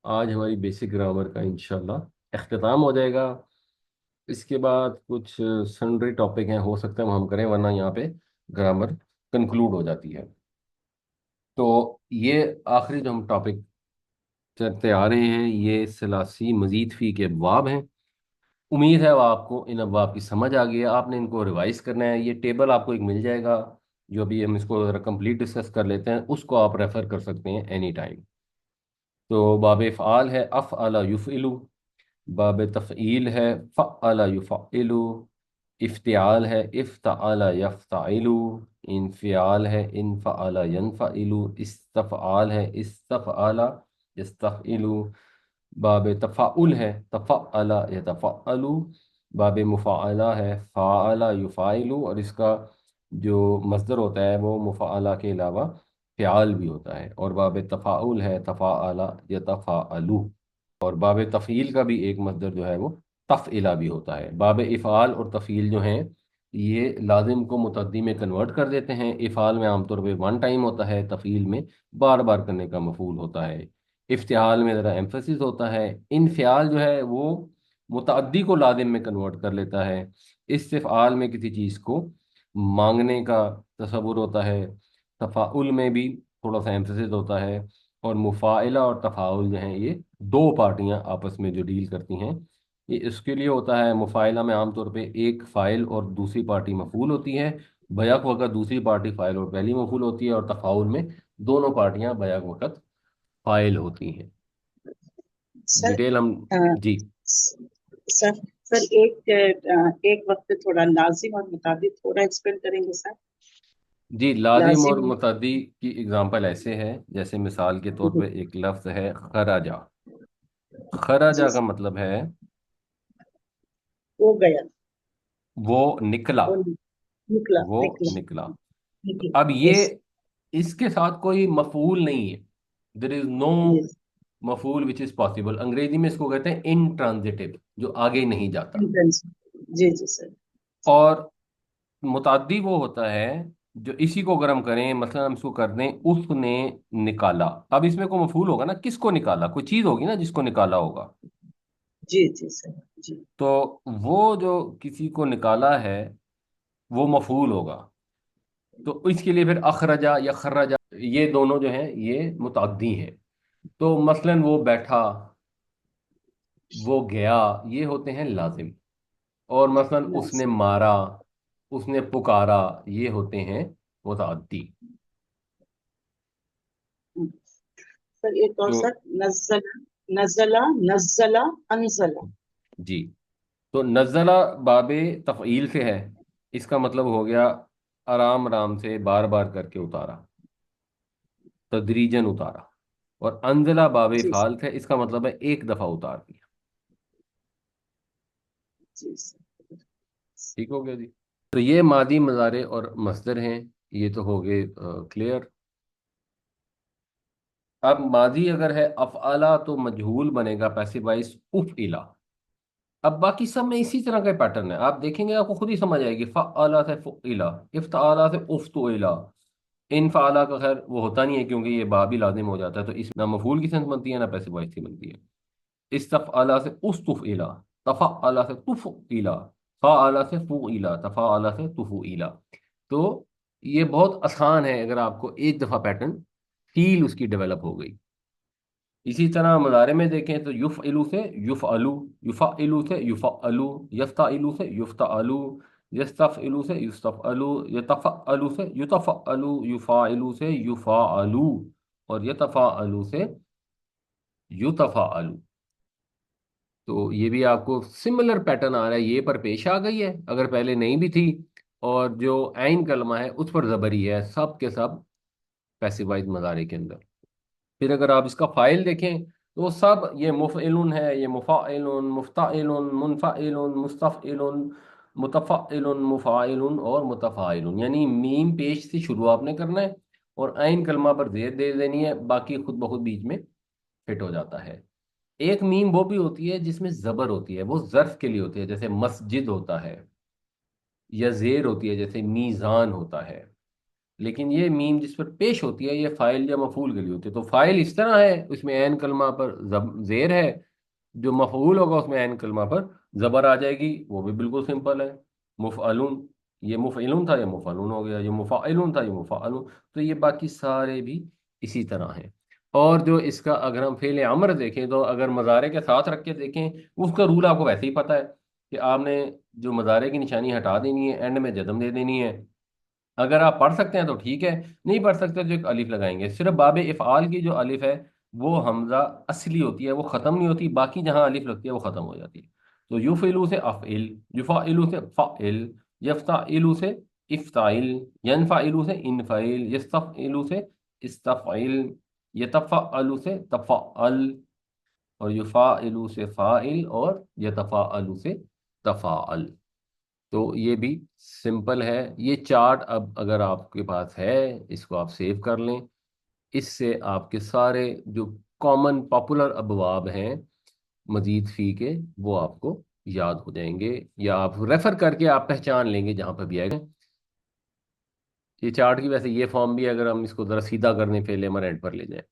आज हमारी basic grammar का इंशाल्लाह इख्तिताम हो जाएगा। इसके बाद कुछ सन्ड्री टॉपिक हैं, हो सकता है वो हम करें, वरना यहाँ पे ग्रामर कंक्लूड हो जाती है। तो ये आखिरी जो हम टॉपिक चलते आ रहे हैं, ये सलासी मजीद फी के अबवाब हैं। उम्मीद है वो आपको इन अबवाब की समझ आ गई है। आपने इनको रिवाइज करना है। ये टेबल आपको एक मिल जाएगा, जो अभी हम इसको कंप्लीट डिस्कस कर लेते हैं, उसको आप रेफर कर सकते हैं एनी टाइम। तो बाब फ़आल है अफ़अला युफ़इलु, बाब तफ़ईल है फ़अला युफ़इलु, इफ्तिआल है इफ्तअला यफ्तइलु, इन्फ़िआल है इनफ़अला यनफ़इलु, इस्तफ़आल है इस्तफ़अला यस्तफ़इलु, बाब तफ़ाउल है तफ़अला यतफ़अलु, बाब मुफ़अला है फ़अला युफ़ाइलु, और इसका जो मस्दर होता है वो मुफ़अला के अलावा फ़िआल भी होता है। और बाब तफ़ाउल है तफ़अला यतफ़अलु। और बाब तफ़ील का भी एक मस्दर जो है वो तफ़इला भी होता है। बाब इफ़ाल और तफ़ील जो हैं, ये लाजिम को मुतद्दी में कन्वर्ट कर देते हैं। इफ़ाल में आमतौर पे वन टाइम होता है, तफ़ील में बार बार करने का मफूल होता है। इफ्तिहाल में ज़रा एम्फेसिस होता है। इनफ़ियाल जो है वो मुतअद्दी को लाजिम में कन्वर्ट कर लेता है। इस्तिफ़आल में किसी चीज़ को मांगने का तसव्वुर होता है। तफ़ाउल में भी थोड़ा सा एम्फेसिस होता है। और मुफ़ाइला और तफ़ाउल जो हैं, ये दो पार्टियां आपस में जो डील करती हैं, ये इसके लिए होता है। मुफ़ाइला में आमतौर पे एक फ़ाइल और दूसरी पार्टी मफ़ूल होती है, बैक वक़्त दूसरी पार्टी फ़ाइल और पहली मफ़ूल होती है। और तफ़ाउल में दोनों पार्टियां बैक वक़्त फ़ाइल होती हैं। सर। डिटेल हम। अ, जी। सर सर एक वक्त पे थोड़ा लाजिम और मुताबिक थोड़ा एक्सप्लेन करेंगे सर। जी, लाजिम और लाजिम। मुतअद्दी की एग्जांपल ऐसे है, जैसे मिसाल के तौर पे एक लफ्ज़ है खराजा। जी खराजा का सर। मतलब है वो गया। वो निकला। वो निकला वो निकला। निकला। तो निकला। अब ये, यस। इसके साथ कोई मफूल नहीं है। There is no yes. मफूल विच इज पॉसिबल। अंग्रेजी में इसको कहते हैं इंट्रांजिटिव, जो आगे नहीं जाता। इंटेंस। जी जी सर। और मुताद्दी वो होता है जो इसी को अगर हम करें, मतलब हम इसको कर दें उसने निकाला। अब इसमें कोई मफूल होगा ना, किसको निकाला, कोई चीज होगी ना जिसको निकाला होगा। जी जी सर। जी। तो वो जो किसी को निकाला है, वो मफूल होगा। तो इसके लिए फिर अखरजा या खर्रजा, ये दोनों जो हैं ये मुताद्दी हैं। तो मसलन वो बैठा, वो गया, ये होते हैं लाजिम। और मसलन उसने लाजिम। मारा, उसने पुकारा, ये होते हैं मुताद्दी। सर एक और तो सर। नज़ला। नज़ला। नज़ला। अनज़ला। जी, तो नज़ला बाबे तफ़ईल से है। इसका मतलब हो गया आराम आराम से बार बार करके उतारा, तदरीजन उतारा। और अनज़ला बाबे जी फ़ाल से, इसका मतलब है एक दफ़ा उतार दिया। जी सर। ठीक हो गया जी। तो ये मादी मज़ारे और मस्दर हैं, ये तो हो गए क्लियर। अब मादी अगर है अफ़अला, तो मजहूल बनेगा पैसिव वॉइस उफ़इला। अब बाकी सब में इसी तरह का पैटर्न है, आप देखेंगे आपको खुद ही समझ आएगी। फ़अला से फ़ुइला, इफ़्तअला से उफ़्तुइला। इन फ़अला का खैर वो होता नहीं है, क्योंकि ये बा भी लाजिम हो जाता है, तो इस ना मफूल की सेंस बनती है ना पैसिव वॉइस की बनती है। इस्तफ़अला से उस्तुफ़इला, तफ़अला से तुफ़इला, फ़अला से फ़ुइला, तफ़अला से तुफ़इला। तो ये बहुत आसान है, अगर आपको एक दफ़ा पैटर्न फील उसकी डेवलप हो गई। इसी तरह मुजारे में देखें तो युफ़इलु से युफ़अलु, युफ़अलु से युफ़अलु, यफ़्तइलु से युफ़्तअलु, यस्तफ़इलु से युस्तफ़अलु, यतफ़अलु से युतफ़अलु, युफ़ाइलु से युफ़ाअलु, और यतफ़ाअलु से युतफ़अलु। तो ये भी आपको सिमिलर पैटर्न आ रहा है, ये पर पेश आ गई है, अगर पहले नहीं भी थी। और जो ऐन कलमा है उस पर ज़बरी है, सब के सब पैसिवाइज मज़ारे के अंदर। फिर अगर आप इसका फाइल देखें, तो वो सब ये मुफ़इलुन है, ये मुफ़ाइलुन, मुफ़्ताइलुन, मुनफ़ाइलुन, मुस्तफ़इलुन, मुतफ़ाइलुन, मुफ़ाइलुन और मुतफ़ाइलुन। यानी मीम पेश से शुरू आपने करना है, और आइन कलमा पर जेर दे देनी है, बाकी खुद ब खुद बीच में फिट हो जाता है। एक मीम वो भी होती है जिसमें ज़बर होती है, वो ज़र्फ के लिए होती है, जैसे मस्जिद होता है। या जेर होती है, जैसे मीज़ान होता है। لیکن یہ میم جس پر پیش ہوتی ہے یہ فائل یا مفعول کے لیے ہوتی ہے. تو فائل اس طرح ہے، اس میں عین کلمہ پر زیر ہے، جو مفعول ہوگا اس میں عین کلمہ پر زبر آ جائے گی، وہ بھی بالکل سمپل ہے. مفعلون، یہ مفعلون تھا یہ مفعلون ہو گیا، یہ مفعلون تھا یہ مفعلون. تو یہ باقی سارے بھی اسی طرح ہیں. اور جو اس کا اگر ہم فعل امر دیکھیں تو اگر مضارع کے ساتھ رکھ کے دیکھیں، اس کا رول آپ کو ویسے ہی پتہ ہے کہ آپ نے جو مضارع کی نشانی ہٹا دینی ہے، اینڈ میں جزم دے دینی ہے. اگر آپ پڑھ سکتے ہیں تو ٹھیک ہے، نہیں پڑھ سکتے تو ایک الف لگائیں گے. صرف باب افعال کی جو الف ہے وہ حمزہ اصلی ہوتی ہے، وہ ختم نہیں ہوتی، باقی جہاں الف لگتی ہے وہ ختم ہو جاتی ہے. تو یفعلو سے افعل، یفعلو سے فعل، یفتعلو سے افتعل، ینفعلو سے انفعل، یستفعلو سے استفعل، یتفعلو سے تفعل، اور یفعلو سے فاعل، اور یتفعلو سے تفاعل. تو یہ بھی سمپل ہے. یہ چارٹ اب اگر آپ کے پاس ہے اس کو آپ سیو کر لیں. اس سے آپ کے سارے جو کامن پاپولر ابواب ہیں مزید فی کے وہ آپ کو یاد ہو جائیں گے، یا آپ ریفر کر کے آپ پہچان لیں گے جہاں پہ بھی آئے گا. یہ چارٹ کی ویسے یہ فارم بھی ہے، اگر ہم اس کو ذرا سیدھا کرنے پہ لیمر اینڈ پر لے جائیں.